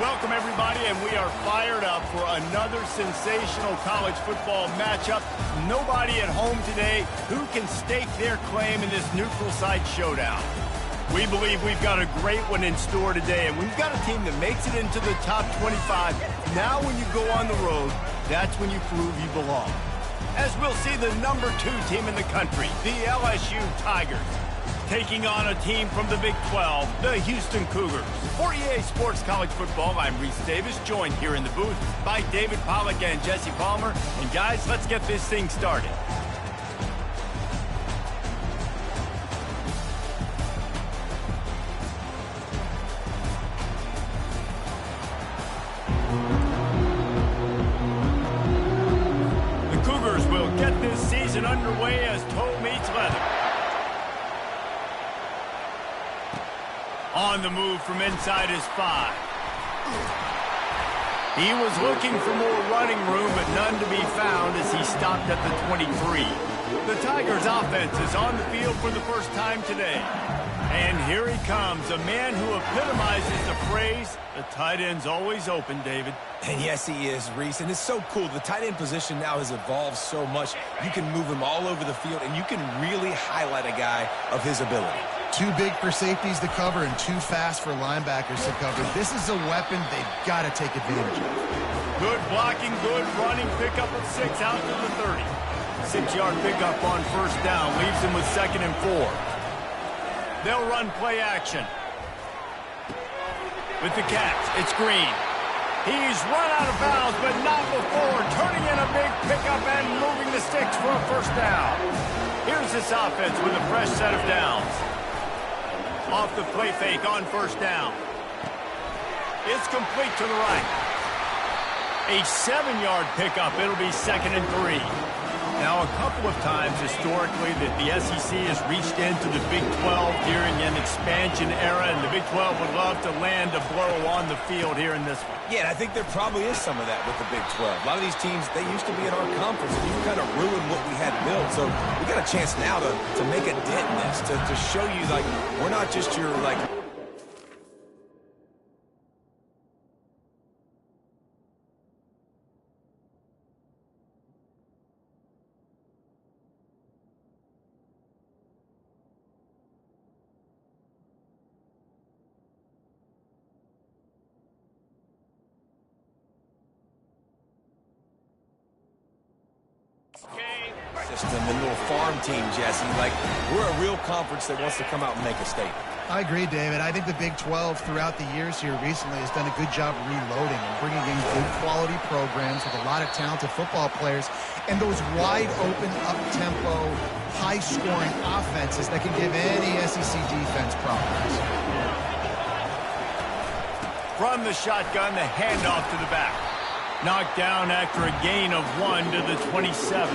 Welcome, everybody, and we are fired up for another sensational college football matchup. Nobody at home today who can stake their claim in this neutral site showdown. We believe we've got a great one in store today, and we've got a team that makes it into the top 25. Now when you go on the road, that's when you prove you belong. As we'll see the number 2 team in the country, the LSU Tigers, taking on a team from the Big 12, the Houston Cougars. For EA Sports College Football, I'm Reese Davis, joined here in the booth by David Pollack and Jesse Palmer. And guys, let's get this thing started. The Cougars will get this season underway as toe meets leather. On the move from inside his 5. He was looking for more running room, but none to be found as he stopped at the 23. The Tigers' offense is on the field for the first time today. And here he comes, a man who epitomizes the phrase, the tight end's always open, David. And yes, he is, Reese. And it's so cool. The tight end position now has evolved so much. You can move him all over the field, and you can really highlight a guy of his ability. Too big for safeties to cover and too fast for linebackers to cover. This is a weapon they've got to take advantage of. Good blocking, good running, pickup of 6 out to the 30. 6-yard pickup on first down, leaves him with 2nd and 4. They'll run play action. With the Cats, it's Green. He's run out of bounds, but not before turning in a big pickup and moving the sticks for a first down. Here's this offense with a fresh set of downs. Off the play fake on first down. It's complete to the right. A 7-yard pickup. It'll be 2nd and 3. Now, a couple of times historically that the SEC has reached into the Big 12 during an expansion era, and the Big 12 would love to land a blow on the field here in this one. Yeah, and I think there probably is some of that with the Big 12. A lot of these teams, they used to be in our conference, and you've kind of ruined what we had built. So we got a chance now to make a dent in this, to show you, like, we're not just your, like... system and little farm team, Jesse. Like, we're a real conference that wants to come out and make a statement. I agree, David. I think the Big 12 throughout the years here recently has done a good job reloading and bringing in good quality programs with a lot of talented football players and those wide open, up-tempo, high-scoring offenses that can give any SEC defense problems. From the shotgun, the handoff to the back. Knocked down after a gain of 1 to the 27.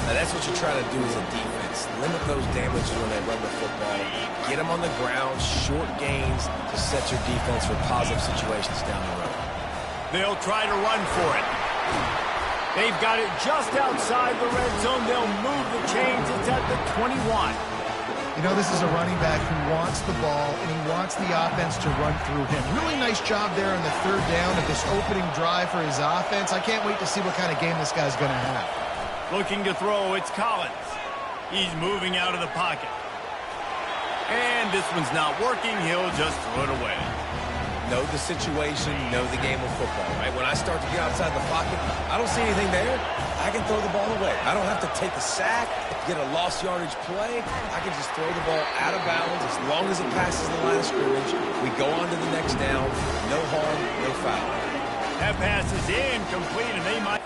Now, that's what you try to do as a defense. Limit those damages when they run the football. Get them on the ground, short gains to set your defense for positive situations down the road. They'll try to run for it. They've got it just outside the red zone. They'll move the chains. It's at the 21. You know, this is a running back who wants the ball, and he wants the offense to run through him. Really nice job there on the 3rd down of this opening drive for his offense. I can't wait to see what kind of game this guy's going to have. Looking to throw, it's Collins. He's moving out of the pocket. And this one's not working. He'll just throw it away. Know the situation, know the game of football, right? When I start to get outside the pocket, I don't see anything there. I can throw the ball away. I don't have to take a sack, get a lost yardage play. I can just throw the ball out of bounds as long as it passes the line of scrimmage. We go on to the next down. No harm, no foul. That pass is incomplete, and they might...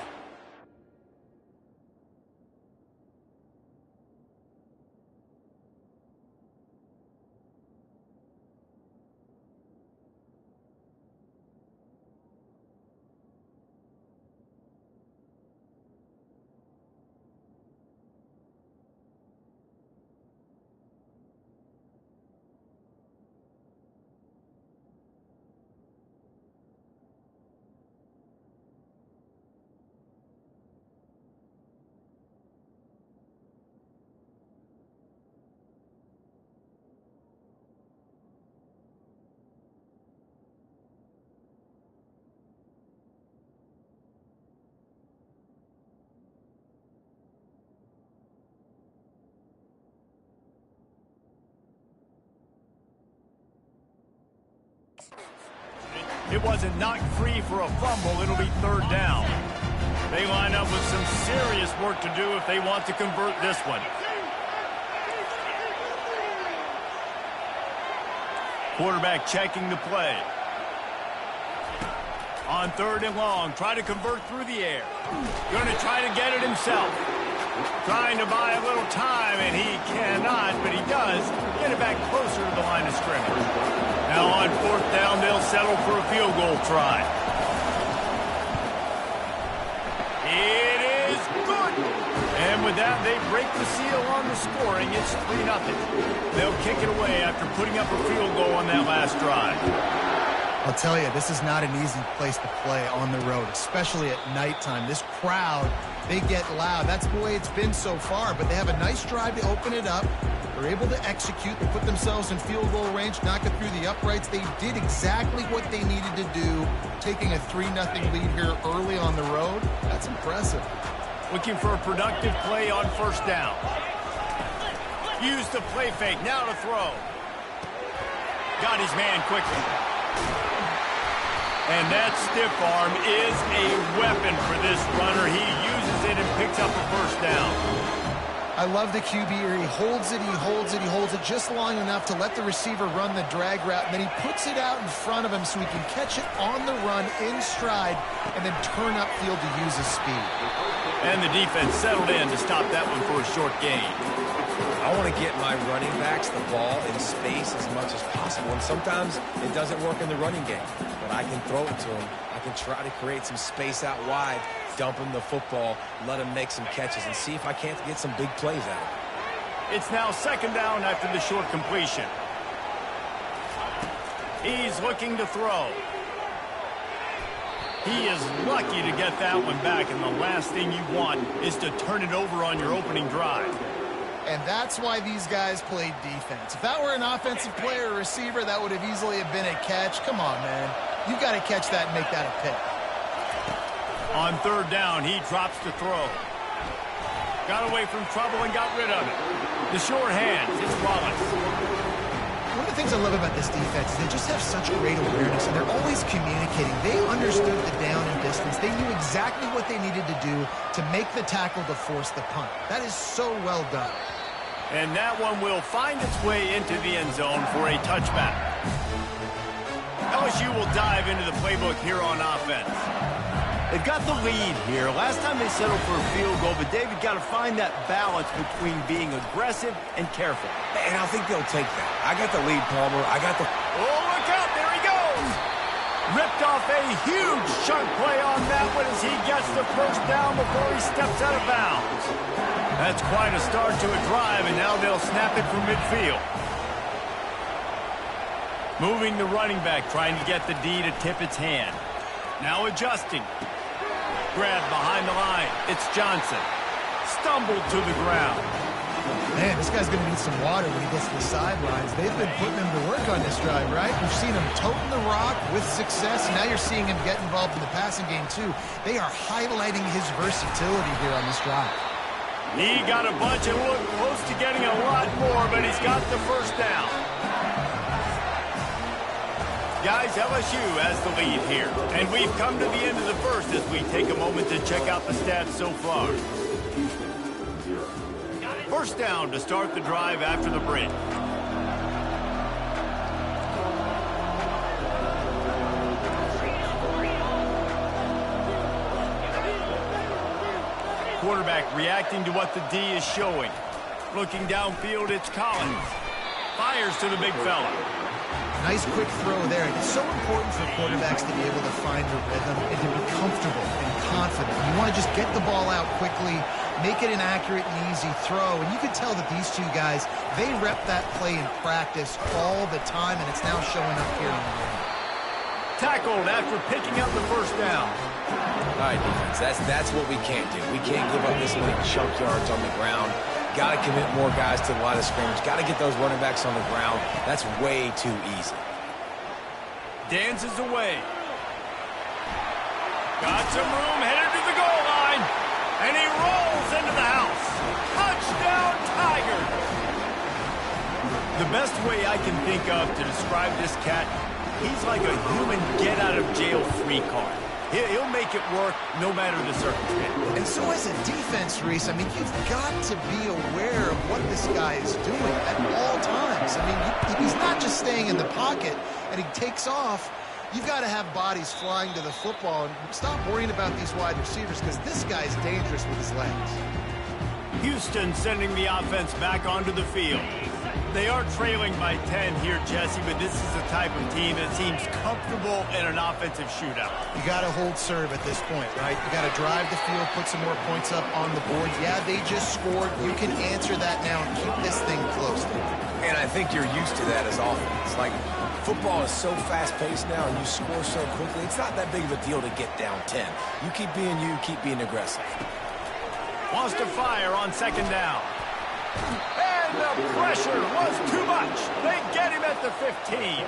It wasn't knocked free for a fumble. It'll be third down. They line up with some serious work to do if they want to convert this one. Quarterback checking the play. On third and long, try to convert through the air. Going to try to get it himself. Trying to buy a little time, and he cannot, but he does get it back closer to the line of scrimmage. Now on fourth down, they'll settle for a field goal try. It is good. And with that, they break the seal on the scoring. It's 3-0. They'll kick it away after putting up a field goal on that last drive. I'll tell you, this is not an easy place to play on the road, especially at nighttime. This crowd, they get loud. That's the way it's been so far, but they have a nice drive to open it up. They're able to execute. They put themselves in field goal range, knock it through the uprights. They did exactly what they needed to do, taking a 3-0 lead here early on the road. That's impressive. Looking for a productive play on first down. Use the play fake, now to throw. Got his man quickly. And that stiff arm is a weapon for this runner. He uses it and picks up a first down. I love the QB here. He holds it, he holds it, he holds it just long enough to let the receiver run the drag route, and then he puts it out in front of him so he can catch it on the run in stride and then turn upfield to use his speed. And the defense settled in to stop that one for a short gain. I want to get my running backs the ball in space as much as possible, and sometimes it doesn't work in the running game, but I can throw it to them. I can try to create some space out wide, dump him the football, let him make some catches, and see if I can't get some big plays out of it. It's now second down after the short completion. He's looking to throw. He is lucky to get that one back, and the last thing you want is to turn it over on your opening drive. And that's why these guys played defense. If that were an offensive player or receiver, that would have easily have been a catch. Come on, man. You got to catch that and make that a pick. On third down, he drops to throw. Got away from trouble and got rid of it. The short hands, it's Wallace. One of the things I love about this defense is they just have such great awareness, and they're always communicating. They understood the down and distance. They knew exactly what they needed to do to make the tackle to force the punt. That is so well done. And that one will find its way into the end zone for a touchback. LSU will dive into the playbook here on offense. They've got the lead here. Last time they settled for a field goal, but David got to find that balance between being aggressive and careful. And I think they'll take that. I got the lead, Palmer. I got the... Oh, look out. There he goes. Ripped off a huge chunk play on that one as he gets the first down before he steps out of bounds. That's quite a start to a drive, and now they'll snap it from midfield. Moving the running back, trying to get the D to tip its hand. Now adjusting. Grab behind the line. It's Johnson. Stumbled to the ground. Man, this guy's going to need some water when he gets to the sidelines. They've been putting him to work on this drive, right? We've seen him toting the rock with success, and now you're seeing him get involved in the passing game, too. They are highlighting his versatility here on this drive. He got a bunch and looked close to getting a lot more, but he's got the first down. Guys, LSU has the lead here. And we've come to the end of the first as we take a moment to check out the stats so far. First down to start the drive after the break. Quarterback reacting to what the D is showing. Looking downfield, it's Collins. Fires to the big fella. Nice quick throw there. It's so important for quarterbacks to be able to find the rhythm and to be comfortable and confident. You want to just get the ball out quickly, make it an accurate and easy throw. And you can tell that these two guys, they rep that play in practice all the time, and it's now showing up here in the game. Tackled after picking up the first down. All right, defense, that's what we can't do. We can't give up this many chunk yards on the ground. Got to commit more guys to the line of scrimmage. Got to get those running backs on the ground. That's way too easy. Dances away. Got some room, headed to the goal line. And he rolls into the house. Touchdown, Tigers. The best way I can think of to describe this cat He's like a human get-out-of-jail-free card. He'll make it work no matter the circumstance. And so as a defense, Reese, I mean, you've got to be aware of what this guy is doing at all times. I mean, he's not just staying in the pocket and he takes off. You've got to have bodies flying to the football and stop worrying about these wide receivers because this guy's dangerous with his legs. Houston sending the offense back onto the field. They are trailing by 10 here, Jesse, but this is the type of team that seems comfortable in an offensive shootout. You got to hold serve at this point, right? You got to drive the field, put some more points up on the board. Yeah, they just scored. You can answer that now and keep this thing close. And I think you're used to that as offense. Like, football is so fast-paced now and you score so quickly, it's not that big of a deal to get down 10. You keep being aggressive. Wants to fire on second down. And the pressure was too much. They get him at the 15.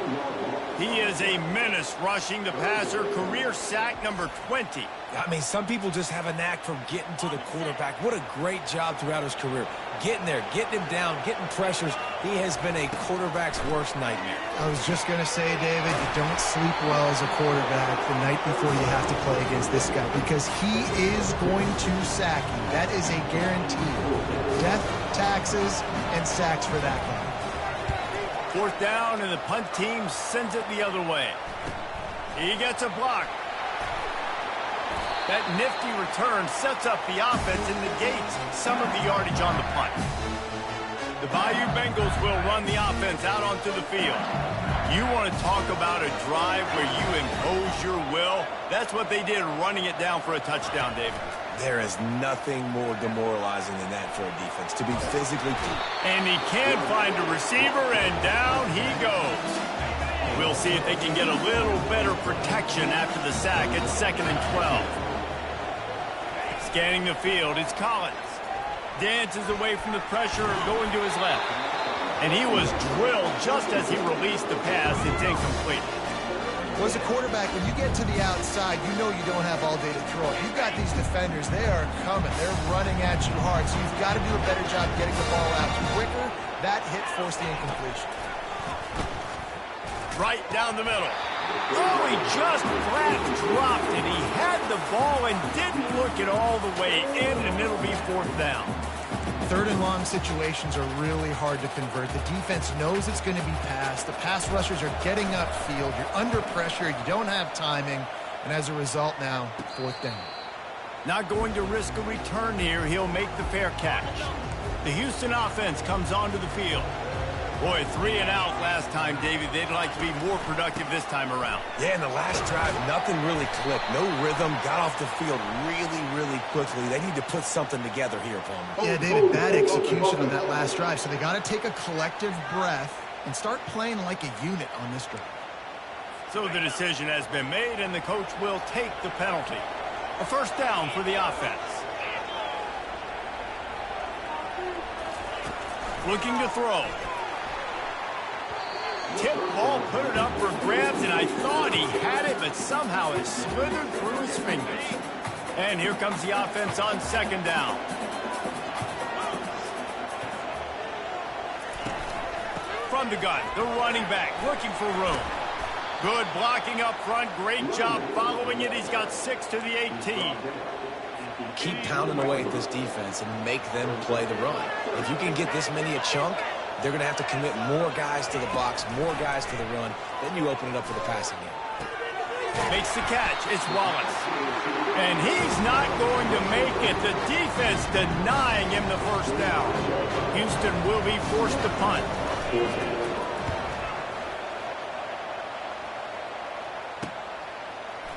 He is a menace rushing the passer. Career sack number 20. I mean, some people just have a knack for getting to the quarterback. What a great job throughout his career. Getting there, getting him down, getting pressures. He has been a quarterback's worst nightmare. I was just going to say, David, you don't sleep well as a quarterback the night before you have to play against this guy because he is going to sack you. That is a guarantee. Death, taxes, and sacks for that guy. Fourth down, and the punt team sends it the other way. He gets a block. That nifty return sets up the offense and negates some of the yardage on the punt. The Bayou Bengals will run the offense out onto the field. You want to talk about a drive where you impose your will? That's what they did running it down for a touchdown, David. There is nothing more demoralizing than that for a defense, to be physically... And he can find a receiver, and down he goes. We'll see if they can get a little better protection after the sack at 2nd and 12. Scanning the field, it's Collins. Dances away from the pressure, going to his left. And he was drilled just as he released the pass. It's incomplete. Well, as a quarterback, when you get to the outside, you know you don't have all day to throw it. You've got these defenders. They are coming. They're running at you hard. So you've got to do a better job getting the ball out quicker. That hit forced the incompletion. Right down the middle. Oh, he just flat dropped it. He had the ball and didn't look it all the way in, and it'll be fourth down. Third and long situations are really hard to convert. The defense knows it's going to be passed. The pass rushers are getting upfield. You're under pressure. You don't have timing. And as a result now, fourth down. Not going to risk a return here. He'll make the fair catch. The Houston offense comes onto the field. Boy, 3 and out last time, David. They'd like to be more productive this time around. Yeah, in the last drive, nothing really clicked. No rhythm. Got off the field really quickly. They need to put something together here, Palmer. Yeah, David, bad execution on that last drive. So they got to take a collective breath and start playing like a unit on this drive. So the decision has been made, and the coach will take the penalty. A first down for the offense. Looking to throw. Tip ball, put it up for grabs, and I thought he had it, but somehow it slithered through his fingers. And here comes the offense on second down. From the gun, the running back looking for room. Good blocking up front. Great job following it. He's got 6 to the 18. Keep pounding away at this defense and make them play the run. If you can get this many a chunk, they're going to have to commit more guys to the box, more guys to the run. Then you open it up for the passing game. Makes the catch. It's Wallace. And he's not going to make it. The defense denying him the first down. Houston will be forced to punt.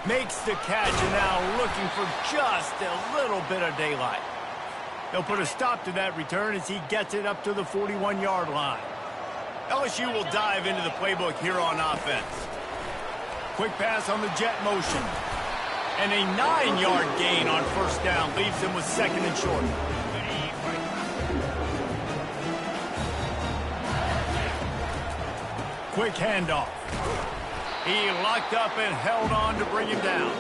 Makes the catch, and now looking for just a little bit of daylight. They'll put a stop to that return as he gets it up to the 41-yard line. LSU will dive into the playbook here on offense. Quick pass on the jet motion. And a 9-yard gain on first down leaves him with 2nd and short. Quick handoff. He locked up and held on to bring him down.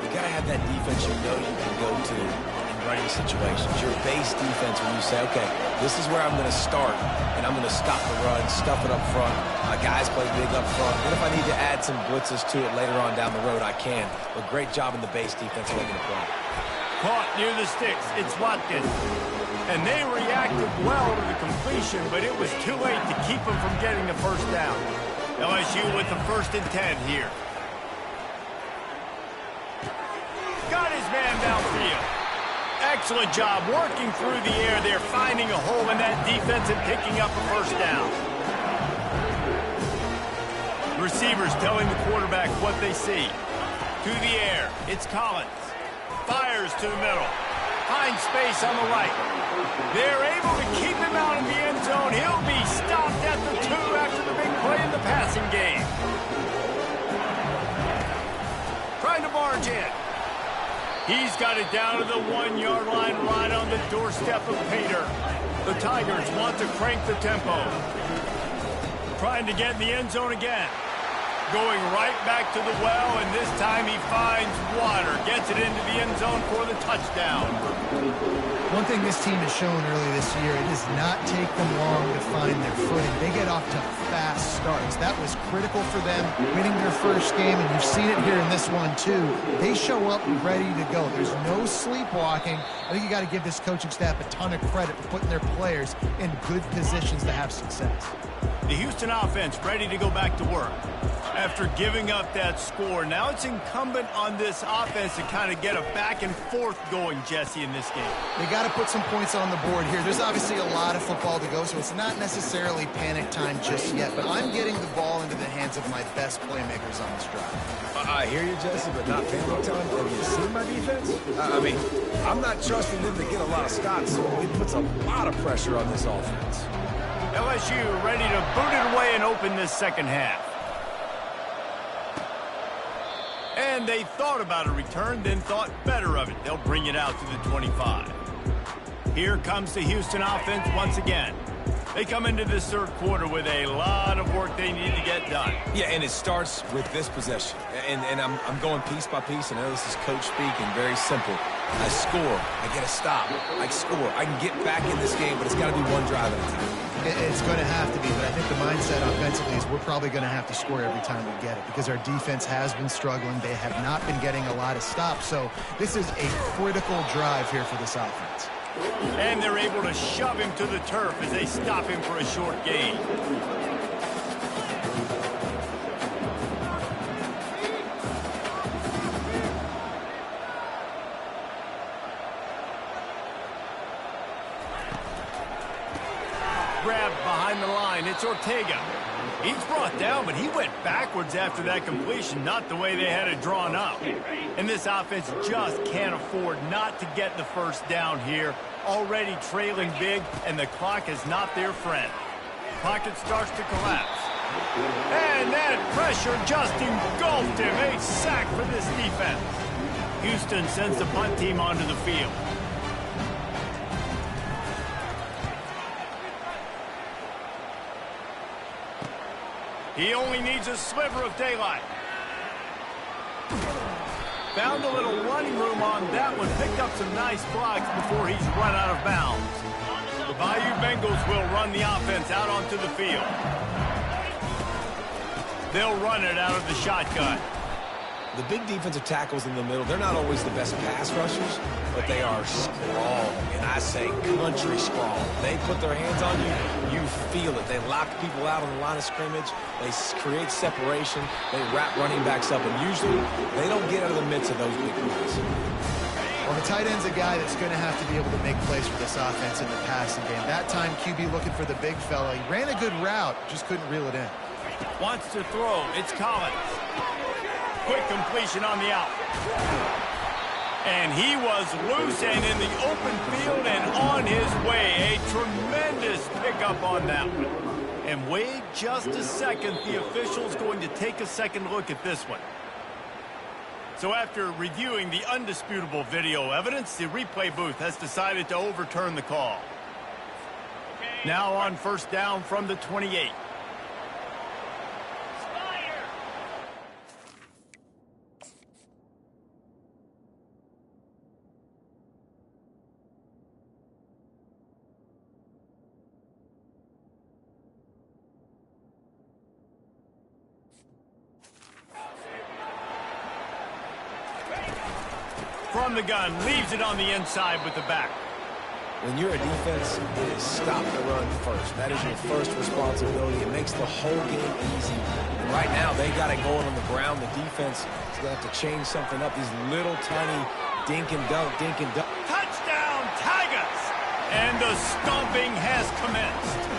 You got to have that defense you know you can go to and game-running situations. Your base defense when you say, okay, this is where I'm going to start, and I'm going to stop the run, stuff it up front. My guys play big up front. And if I need to add some blitzes to it later on down the road, I can. But great job in the base defense making the play. Caught near the sticks. It's Watkins. And they reacted well to the completion, but it was too late to keep them from getting the first down. LSU with the 1st and 10 here. Got his man downfield. Excellent job working through the air there, finding a hole in that defense and picking up a first down. Receivers telling the quarterback what they see. To the air, it's Collins. Fires to the middle. Finds space on the right. They're able to keep him out of the end zone. He'll be stopped at the 2 after the big play in the passing game. Trying to barge in. He's got it down to the 1-yard line right on the doorstep of Pater. The Tigers want to crank the tempo. Trying to get in the end zone again. Going right back to the well, and this time he finds water. Gets it into the end zone for the touchdown. One thing this team has shown early this year, it does not take them long to find their footing. They get off to fast starts. That was critical for them, winning their first game, and you've seen it here in this one too. They show up ready to go. There's no sleepwalking. I think you got to give this coaching staff a ton of credit for putting their players in good positions to have success. The Houston offense ready to go back to work. After giving up that score, now it's incumbent on this offense to kind of get a back and forth going, Jesse, in this game. They got to put some points on the board here. There's obviously a lot of football to go, so it's not necessarily panic time just yet, but I'm getting the ball into the hands of my best playmakers on this drive. I hear you, Jesse, but not panic time. Have you seen my defense? I mean, I'm not trusting them to get a lot of stops, so it puts a lot of pressure on this offense. LSU ready to boot it away and open this second half. And they thought about a return, then thought better of it. They'll bring it out to the 25. Here comes the Houston offense once again. They come into this third quarter with a lot of work they need to get done. Yeah, and it starts with this possession. And I'm going piece by piece. I know this is coach speaking, very simple. I score. I get a stop. I score. I can get back in this game, but it's got to be one drive at a time. It's going to have to be, but I think the mindset offensively is we're probably going to have to score every time we get it because our defense has been struggling. They have not been getting a lot of stops, so this is a critical drive here for this offense. And they're able to shove him to the turf as they stop him for a short gain. Grabbed behind the line, it's Ortega. He's brought down, but he went backwards after that completion, not the way they had it drawn up. And this offense just can't afford not to get the first down here. Already trailing big, and the clock is not their friend. Pocket starts to collapse. And that pressure just engulfed him. A sack for this defense. Houston sends the punt team onto the field. He only needs a sliver of daylight. Found a little running room on that one. Picked up some nice blocks before he's run out of bounds. The Bayou Bengals will run the offense out onto the field. They'll run it out of the shotgun. The big defensive tackles in the middle, they're not always the best pass rushers, but they are strong, and I say country strong. They put their hands on you, you feel it. They lock people out on the line of scrimmage. They create separation. They wrap running backs up, and usually they don't get out of the midst of those big plays. Well, the tight end's a guy that's going to have to be able to make plays for this offense in the passing game. That time, QB looking for the big fella. He ran a good route, just couldn't reel it in. Wants to throw. It's Collins. Quick completion on the out. And he was loose and in the open field and on his way. A tremendous pickup on that one. And wait just a second. The official's going to take a second look at this one. So after reviewing the undisputable video evidence, the replay booth has decided to overturn the call. Now on first down from the 28. from the gun, leaves it on the inside with the back. When you're a defense, it is stop the run first. That is your first responsibility. It makes the whole game easy. And right now, they got it going on the ground. The defense is going to have to change something up. These little tiny dink and dunk. Touchdown, Tigers! And the stomping has commenced.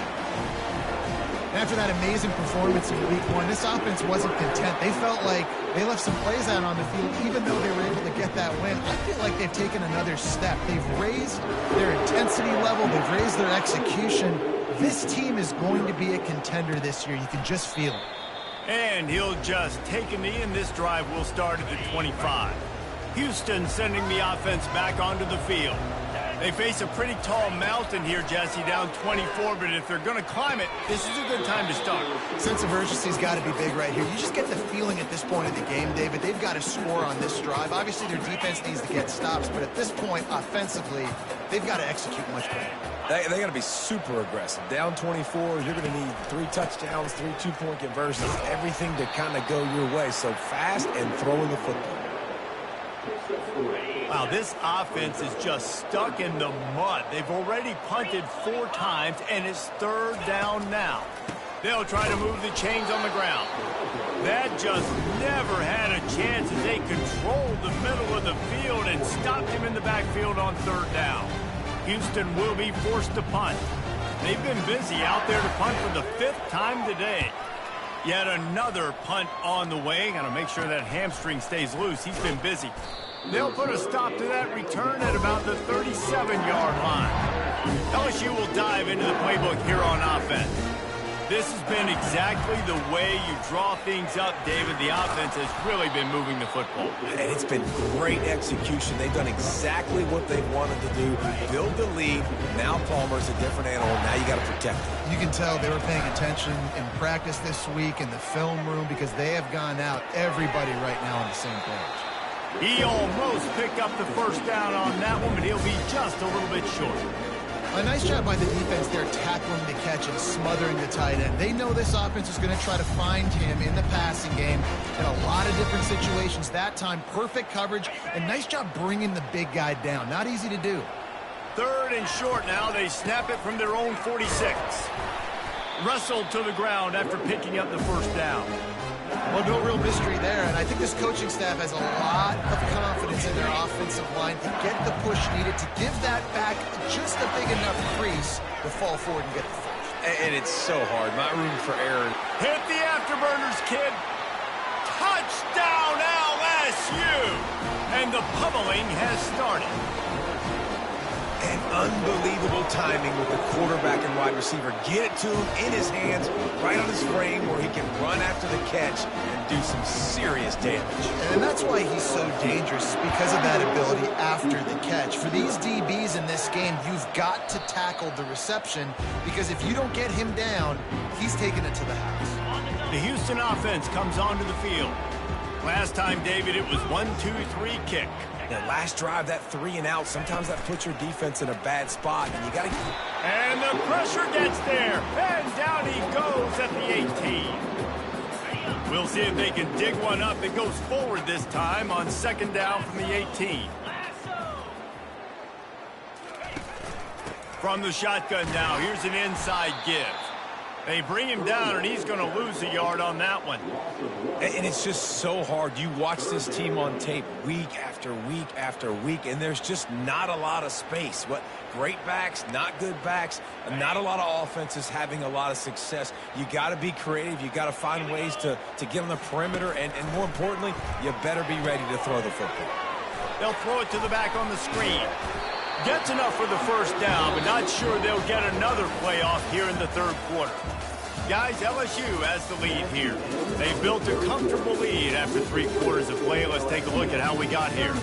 After that amazing performance in Week 1, this offense wasn't content. They felt like they left some plays out on the field, even though they were able to get that win. I feel like they've taken another step. They've raised their intensity level. They've raised their execution. This team is going to be a contender this year. You can just feel it. And he'll just take a knee, and this drive will start at the 25. Houston sending the offense back onto the field. They face a pretty tall mountain here, Jesse, down 24, but if they're going to climb it, this is a good time to start. Sense of urgency's got to be big right here. You just get the feeling at this point of the game, David, they've got to score on this drive. Obviously, their defense needs to get stops, but at this point, offensively, they've got to execute much better. They got to be super aggressive. Down 24, you're going to need 3 touchdowns, 3 two-point conversions, everything to kind of go your way. So fast and throwing the football. Wow, this offense is just stuck in the mud. They've already punted 4 times, and it's 3rd down now. They'll try to move the chains on the ground. That just never had a chance as they controlled the middle of the field and stopped him in the backfield on 3rd down. Houston will be forced to punt. They've been busy out there to punt for the 5th time today. Yet another punt on the way. Got to make sure that hamstring stays loose. He's been busy. They'll put a stop to that return at about the 37-yard line. LSU will dive into the playbook here on offense. This has been exactly the way you draw things up, David. The offense has really been moving the football. And it's been great execution. They've done exactly what they wanted to do. Build the lead. Now Palmer's a different animal. Now you got to protect him. You can tell they were paying attention in practice this week in the film room because they have gone out, everybody right now on the same page. He almost picked up the 1st down on that one, but he'll be just a little bit short. A nice job by the defense there tackling the catch and smothering the tight end. They know this offense is going to try to find him in the passing game in a lot of different situations. That time, perfect coverage, and nice job bringing the big guy down. Not easy to do. 3rd and short now. They snap it from their own 46. Wrestled to the ground after picking up the 1st down. Well, no real mystery there, and I think this coaching staff has a lot of confidence in their offensive line to get the push needed, to give that back just a big enough crease to fall forward and get the first. And it's so hard. Not room for error. Hit the afterburners, kid. Touchdown, LSU! And the pummeling has started. And unbelievable timing with the quarterback and wide receiver. Get it to him in his hands, right on his frame where he can run after the catch and do some serious damage. And that's why he's so dangerous, because of that ability after the catch. For these DBs in this game, you've got to tackle the reception, because if you don't get him down, he's taking it to the house. The Houston offense comes onto the field. Last time, David, it was 1-2-3 kick. That last drive, that 3 and out, sometimes that puts your defense in a bad spot, and you got to... And the pressure gets there, and down he goes at the 18. We'll see if they can dig one up. It goes forward this time on 2nd down from the 18. From the shotgun now, here's an inside give. They bring him down, and he's going to lose a yard on that one. And it's just so hard. You watch this team on tape week after week after week, and there's just not a lot of space. What great backs, not good backs, not a lot of offenses having a lot of success. You got to be creative. You got to find ways to get on the perimeter, and more importantly, you better be ready to throw the football. They'll throw it to the back on the screen. Gets enough for the 1st down, but not sure they'll get another play off here in the 3rd quarter. Guys, LSU has the lead here. They built a comfortable lead after 3 quarters of play. Let's take a look at how we got here.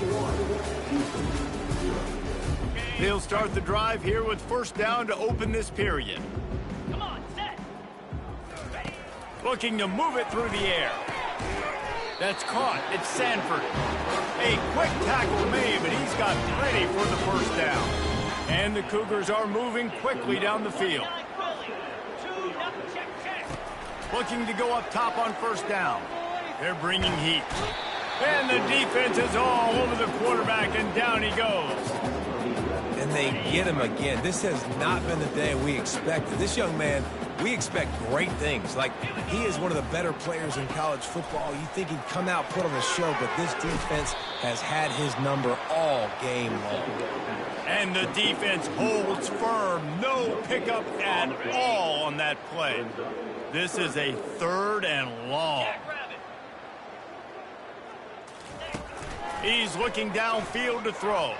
They'll start the drive here with 1st down to open this period. Come on, set. Looking to move it through the air. That's caught. It's Sanford. A quick tackle made, but he's got plenty for the 1st down. And the Cougars are moving quickly down the field. Looking to go up top on 1st down. They're bringing heat. And the defense is all over the quarterback, and down he goes. And they get him again. This has not been the day we expected. This young man, we expect great things. Like, he is one of the better players in college football. You think he'd come out, put on a show, but this defense has had his number all game long. And the defense holds firm. No pickup at all on that play. This is a 3rd and long. He's looking downfield to throw.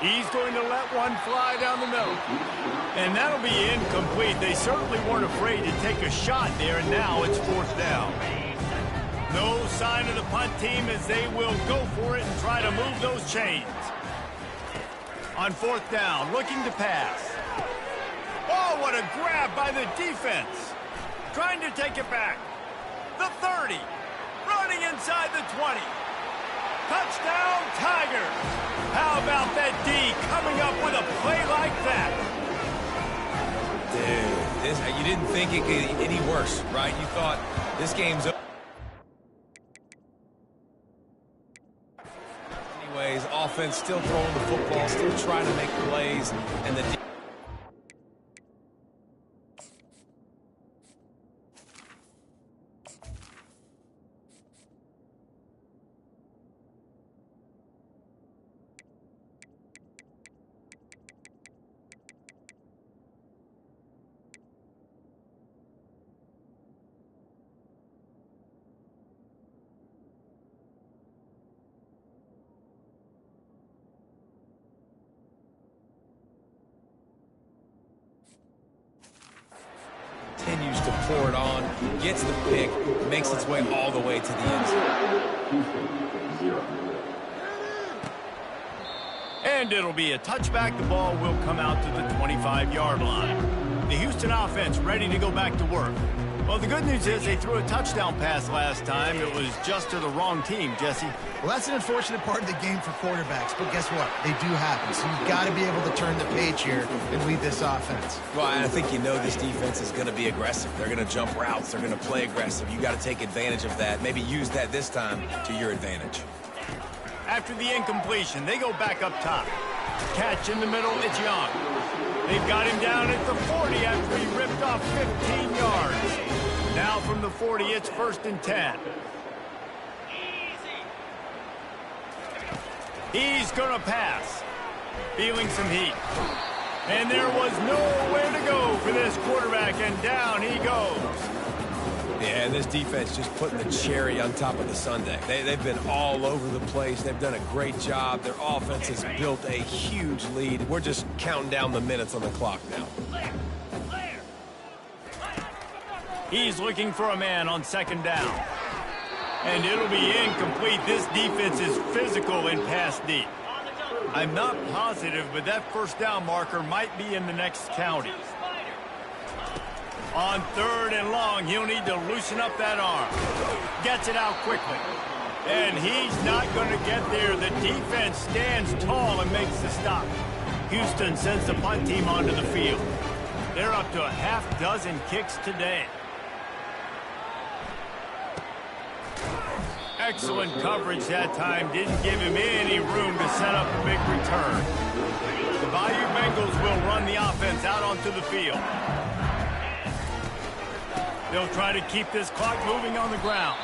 He's going to let one fly down the middle. And that'll be incomplete. They certainly weren't afraid to take a shot there, and now it's 4th down. No sign of the punt team as they will go for it and try to move those chains. On 4th down, looking to pass. Oh, what a grab by the defense. Trying to take it back. The 30. Running inside the 20. Touchdown, Tigers. How about that D coming up with a play like that? Dude, you didn't think it could get any worse, right? You thought this game's over. Anyways, offense still throwing the football, still trying to make plays, and the continues to pour it on, gets the pick, makes its way all the way to the end zone. And it'll be a touchback. The ball will come out to the 25-yard line. The Houston offense ready to go back to work. Well, the good news is they threw a touchdown pass last time. It was just to the wrong team, Jesse. Well, that's an unfortunate part of the game for quarterbacks, but guess what? They do happen, so you've got to be able to turn the page here and lead this offense. Well, I think you know this defense is going to be aggressive. They're going to jump routes. They're going to play aggressive. You got to take advantage of that. Maybe use that this time to your advantage. After the incompletion, they go back up top. Catch in the middle, it's Young. They've got him down at the 40 after he ripped off 15 yards. Now from the 40, it's 1st and 10. He's going to pass. Feeling some heat. And there was nowhere to go for this quarterback, and down he goes. Yeah, and this defense just putting the cherry on top of the sundae. They've been all over the place. They've done a great job. Their offense has built a huge lead. We're just counting down the minutes on the clock now. He's looking for a man on 2nd down. And it'll be incomplete. This defense is physical in pass deep. I'm not positive, but that 1st down marker might be in the next county. On 3rd and long, he'll need to loosen up that arm. Gets it out quickly. And he's not going to get there. The defense stands tall and makes the stop. Houston sends the punt team onto the field. They're up to a half-dozen kicks today. Excellent coverage that time. Didn't give him any room to set up a big return. The Bayou Bengals will run the offense out onto the field. They'll try to keep this clock moving on the ground.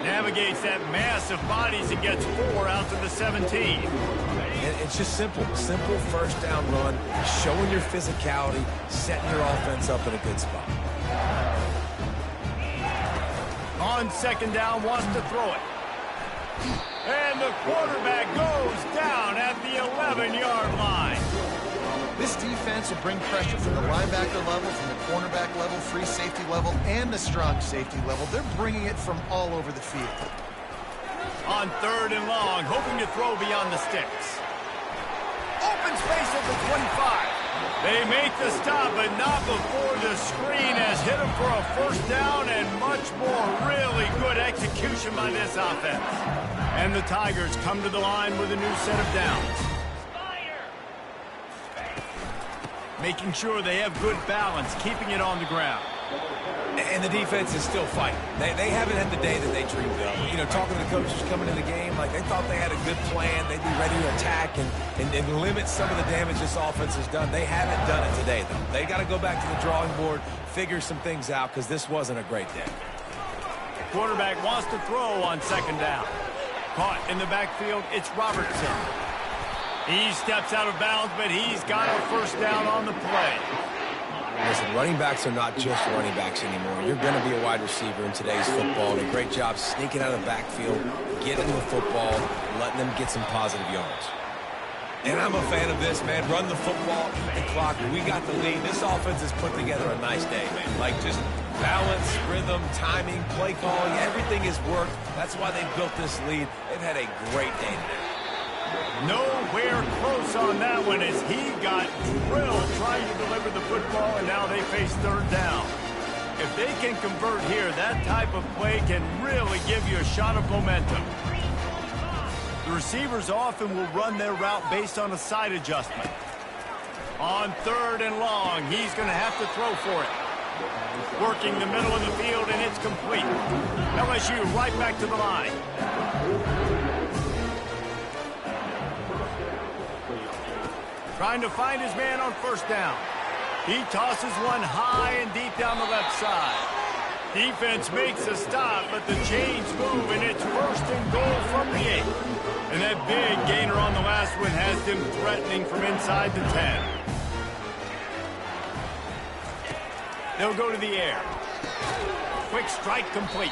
Navigates that mass of bodies and gets 4 out to the 17. And it's just simple. Simple 1st down run, showing your physicality, setting your offense up in a good spot. On 2nd down, wants to throw it. And the quarterback goes down at the 11-yard line. This defense will bring pressure from the linebacker level, from the cornerback level, free safety level, and the strong safety level. They're bringing it from all over the field. On 3rd and long, hoping to throw beyond the sticks. Open space at the 25. They make the stop, but not before the screen has hit them for a 1st down and much more. Really good execution by this offense. And the Tigers come to the line with a new set of downs. Making sure they have good balance, keeping it on the ground. And the defense is still fighting. They haven't had the day that they dreamed of. You know, talking to the coaches coming in the game, like they thought they had a good plan. They'd be ready to attack and limit some of the damage this offense has done. They haven't done it today, though. They got to go back to the drawing board, figure some things out, because this wasn't a great day. Quarterback wants to throw on second down. Caught in the backfield, it's Robertson. He steps out of bounds, but he's got a first down on the play. Listen, running backs are not just running backs anymore. You're going to be a wide receiver in today's football. And a great job sneaking out of the backfield, getting the football, letting them get some positive yards. And I'm a fan of this, man. Run the football, eat the clock. We got the lead. This offense has put together a nice day, man. Like just balance, rhythm, timing, play calling, everything has worked. That's why they built this lead. They've had a great day today. Nowhere close on that one as he got drilled trying to deliver the football, and now they face third down. If they can convert here, that type of play can really give you a shot of momentum. The receivers often will run their route based on a side adjustment. On third and long, he's going to have to throw for it. Working the middle of the field, and it's complete. LSU right back to the line. Trying to find his man on first down. He tosses one high and deep down the left side. Defense makes a stop, but the chains move, and it's first and goal from the 8. And that big gainer on the last one has them threatening from inside the 10. They'll go to the air. Quick strike complete.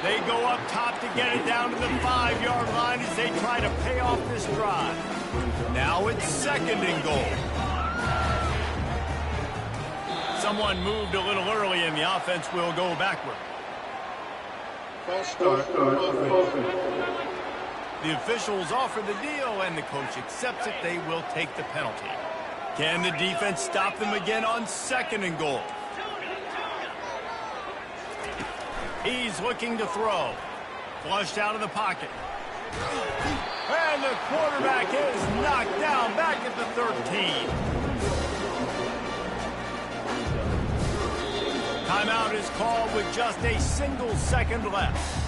They go up top to get it down to the 5-yard line as they try to pay off this drive. Now it's second and goal. Someone moved a little early and the offense will go backward. The officials offer the deal and the coach accepts it. They will take the penalty. Can the defense stop them again on second and goal? He's looking to throw. Flushed out of the pocket. And the quarterback is knocked down back at the 13. Timeout is called with just a single second left.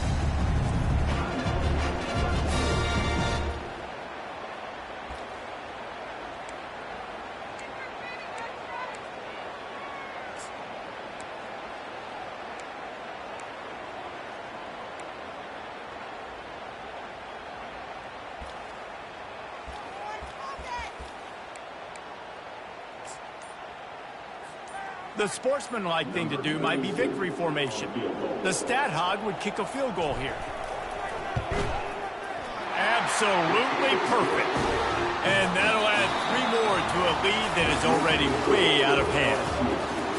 The sportsmanlike thing to do might be victory formation. The stat hog would kick a field goal here. Absolutely perfect. And that'll add 3 more to a lead that is already way out of hand.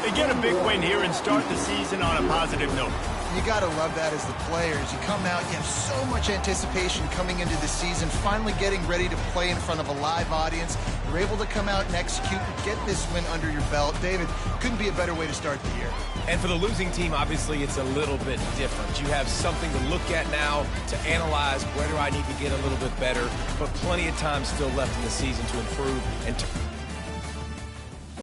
They get a big win here and start the season on a positive note. You got to love that as the players. You come out, you have so much anticipation coming into the season, finally getting ready to play in front of a live audience. You're able to come out and execute and get this win under your belt. David, couldn't be a better way to start the year. And for the losing team, obviously, it's a little bit different. You have something to look at now to analyze where do I need to get a little bit better, but plenty of time still left in the season to improve and